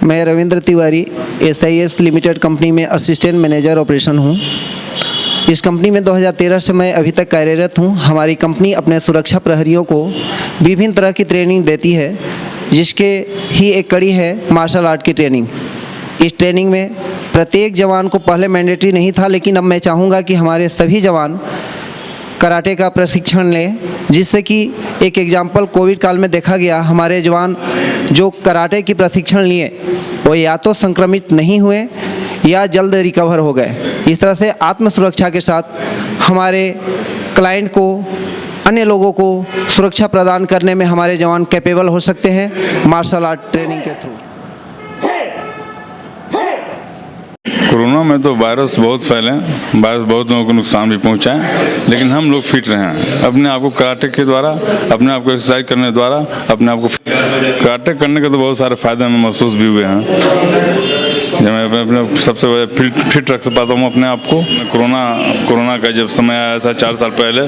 मैं Ravindra Tiwari SIS limited company में assistant manager operation हूँ। इस कंपनी में 2013 से मैं अभी तक कार्यरत हूँ। हमारी कंपनी अपने सुरक्षा प्रहरियों को विभिन्न तरह की ट्रेनिंग देती है, जिसके ही एक कड़ी है मार्शल आर्ट की ट्रेनिंग। इस ट्रेनिंग में प्रत्येक जवान को पहले मैंडेटरी नहीं था, लेकिन अब मैं चाहूँगा कि हमारे सभी जवान कराटे का प्रशिक्षण लें, जिससे कि एक एग्जाम्पल कोविड काल में देखा गया। हमारे जवान जो कराटे की प्रशिक्षण लिए वो या तो संक्रमित नहीं हुए या जल्द रिकवर हो गए। इस तरह से आत्म सुरक्षा के साथ हमारे क्लाइंट को, अन्य लोगों को सुरक्षा प्रदान करने में हमारे जवान कैपेबल हो सकते हैं मार्शल आर्ट ट्रेनिंग के थ्रू। कोरोना में तो वायरस बहुत फैले, वायरस बहुत लोगों को नुकसान भी पहुंचा है, लेकिन हम लोग फिट रहे हैं अपने आप को कराटे के द्वारा, अपने आप को एक्सरसाइज करने द्वारा अपने आप को कराटे करने के तो बहुत सारे फायदे हमें महसूस भी हुए हैं। जब मैं अपने सबसे फिट रख पाता हूँ अपने आप को। कोरोना का जब समय आया था 4 साल पहले,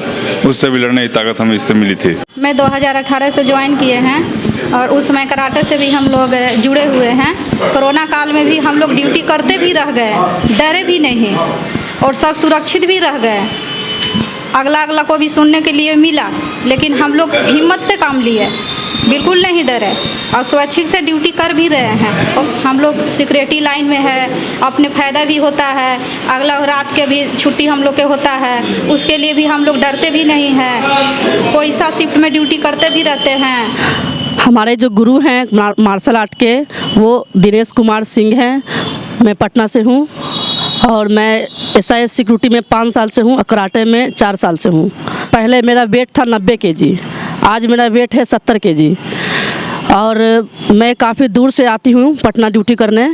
उससे भी लड़ने की ताकत हमें इससे मिली थी। मैं 2018 से ज्वाइन किए हैं और उस समय कराटे से भी हम लोग जुड़े हुए हैं। कोरोना काल में भी हम लोग ड्यूटी करते भी रह गए, डरे भी नहीं और सब सुरक्षित भी रह गए। अगला को भी सुनने के लिए मिला, लेकिन हम लोग हिम्मत से काम लिए, बिल्कुल नहीं डरे और स्वैच्छिक से ड्यूटी कर भी रहे हैं। और हम लोग सिक्योरिटी लाइन में है, अपने फ़ायदा भी होता है। अगला रात के भी छुट्टी हम लोग के होता है, उसके लिए भी हम लोग डरते भी नहीं हैं। कोई सा शिफ्ट में ड्यूटी करते भी रहते हैं। हमारे जो गुरु हैं मार्शल आर्ट के, वो दिनेश कुमार सिंह हैं। मैं पटना से हूँ और मैं SIS सिक्योरिटी में 5 साल से हूँ और कराटे में 4 साल से हूँ। पहले मेरा वेट था 90 kg, आज मेरा वेट है 70 kg। और मैं काफ़ी दूर से आती हूँ पटना ड्यूटी करने,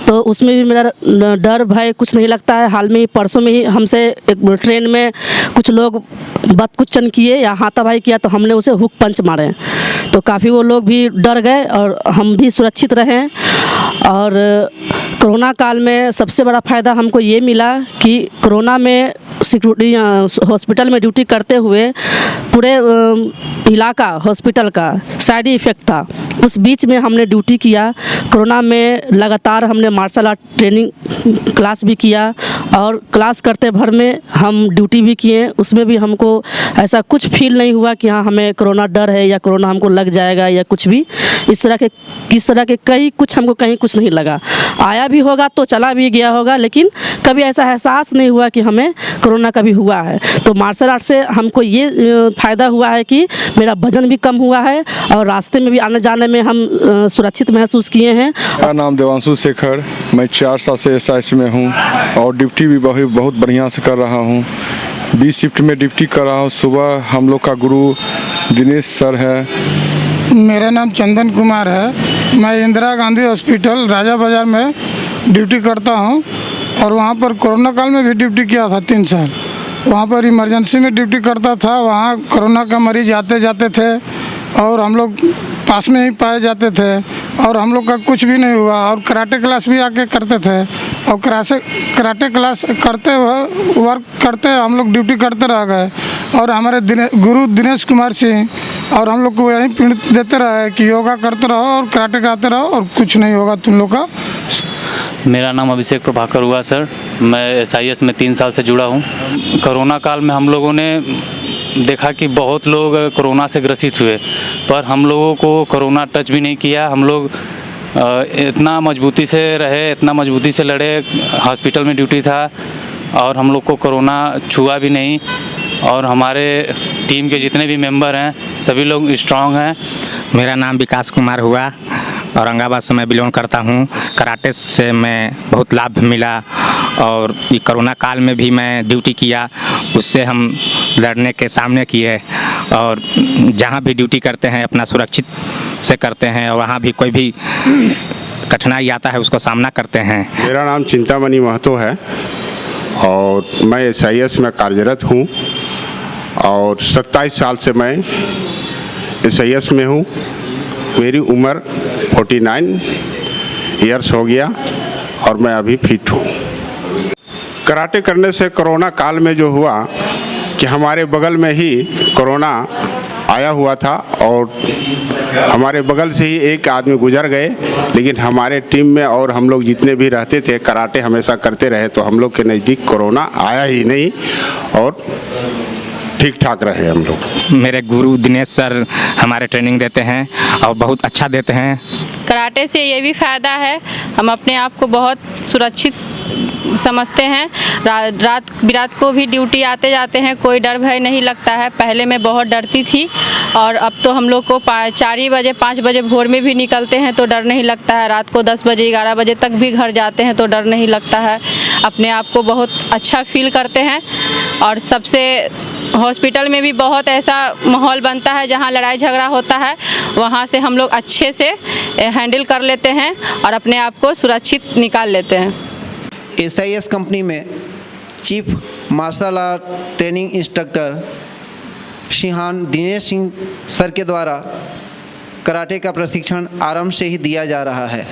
तो उसमें भी मेरा डर भय कुछ नहीं लगता है। हाल में परसों में ही हमसे एक ट्रेन में कुछ लोग बदकुचन किए या हाथापाई किया, तो हमने उसे हुक पंच मारे, तो काफ़ी वो लोग भी डर गए और हम भी सुरक्षित रहें। और कोरोना काल में सबसे बड़ा फ़ायदा हमको ये मिला कि कोरोना में सिक्योरिटी हॉस्पिटल में ड्यूटी करते हुए पूरे इलाका हॉस्पिटल का साइड इफ़ेक्ट था। उस बीच में हमने ड्यूटी किया। कोरोना में लगातार हमने मार्शल आर्ट ट्रेनिंग क्लास भी किया और क्लास करते भर में हम ड्यूटी भी किए। उसमें भी हमको ऐसा कुछ फील नहीं हुआ कि हाँ हमें कोरोना डर है या कोरोना हमको लग जाएगा या कुछ भी इस तरह के कहीं कुछ नहीं लगा। आया भी होगा तो चला भी गया होगा, लेकिन कभी ऐसा एहसास नहीं हुआ कि हमें कोरोना कभी हुआ है। तो मार्शल आर्ट से हमको ये फ़ायदा हुआ है कि मेरा वजन भी कम हुआ है और रास्ते में भी आने जाने में हम सुरक्षित महसूस किए हैं। मेरा नाम देवांशु शेखर, मैं 4 साल से SIS में हूँ और ड्यूटी भी बहुत बढ़िया से कर रहा हूँ। 20 शिफ्ट में ड्यूटी कर रहा हूँ। सुबह हम लोग का गुरु दिनेश सर है। मेरा नाम चंदन कुमार है। मैं इंदिरा गांधी हॉस्पिटल राजा बाज़ार में ड्यूटी करता हूँ और वहाँ पर कोरोना काल में भी ड्यूटी किया था 3 साल। वहाँ पर इमरजेंसी में ड्यूटी करता था। वहाँ कोरोना का मरीज आते जाते थे और हम लोग पास में ही पाए जाते थे और हम लोग का कुछ भी नहीं हुआ। और कराटे क्लास भी आके करते थे और कराटे क्लास करते हुए वर्क करते हम लोग ड्यूटी करते रह गए। और हमारे गुरु दिनेश कुमार सिंह और हम लोग को यही प्रेरित देते रहे कि योगा करते रहो और कराटे गाते रहो और कुछ नहीं होगा तुम लोग का। मेरा नाम अभिषेक प्रभाकर हुआ सर। मैं SIS में 3 साल से जुड़ा हूँ। कोरोना काल में हम लोगों ने देखा कि बहुत लोग कोरोना से ग्रसित हुए, पर हम लोगों को कोरोना टच भी नहीं किया। हम लोग इतना मजबूती से रहे, इतना मजबूती से लड़े। हॉस्पिटल में ड्यूटी था और हम लोग को कोरोना छुआ भी नहीं। और हमारे टीम के जितने भी मेंबर हैं सभी लोग स्ट्रांग हैं। मेरा नाम विकास कुमार हुआ, औरंगाबाद से मैं बिलोंग करता हूँ। कराटे से मैं बहुत लाभ मिला और ये कोरोना काल में भी मैं ड्यूटी किया, उससे हम लड़ने के सामने किए और जहाँ भी ड्यूटी करते हैं अपना सुरक्षित से करते हैं और वहाँ भी कोई भी कठिनाई आता है उसको सामना करते हैं। मेरा नाम चिंतामणि महतो है और मैं SIS में कार्यरत हूँ और 27 साल से मैं SIS में हूँ। मेरी उम्र 49 ईयर्स हो गया और मैं अभी फिट हूँ। कराटे करने से कोरोना काल में जो हुआ कि हमारे बगल में ही कोरोना आया हुआ था और हमारे बगल से ही एक आदमी गुजर गए, लेकिन हमारे टीम में और हम लोग जितने भी रहते थे कराटे हमेशा करते रहे, तो हम लोग के नज़दीक कोरोना आया ही नहीं और ठीक ठाक रहे हम लोग। मेरे गुरु दिनेश सर हमारे ट्रेनिंग देते हैं और बहुत अच्छा देते हैं। कराटे से ये भी फ़ायदा है, हम अपने आप को बहुत सुरक्षित समझते हैं। रात बिरात को भी ड्यूटी आते जाते हैं, कोई डर भय नहीं लगता है। पहले मैं बहुत डरती थी और अब तो हम लोग को 4 बजे 5 बजे भोर में भी निकलते हैं तो डर नहीं लगता है। रात को 10 बजे 11 बजे तक भी घर जाते हैं तो डर नहीं लगता है। अपने आप को बहुत अच्छा फील करते हैं। और सबसे हॉस्पिटल में भी बहुत ऐसा माहौल बनता है जहाँ लड़ाई झगड़ा होता है, वहाँ से हम लोग अच्छे से हैंडल कर लेते हैं और अपने आप को सुरक्षित निकाल लेते हैं। SIS कंपनी में chief marshal art training instructor श्रीमान दिनेश सिंह सर के द्वारा कराटे का प्रशिक्षण आरंभ से ही दिया जा रहा है।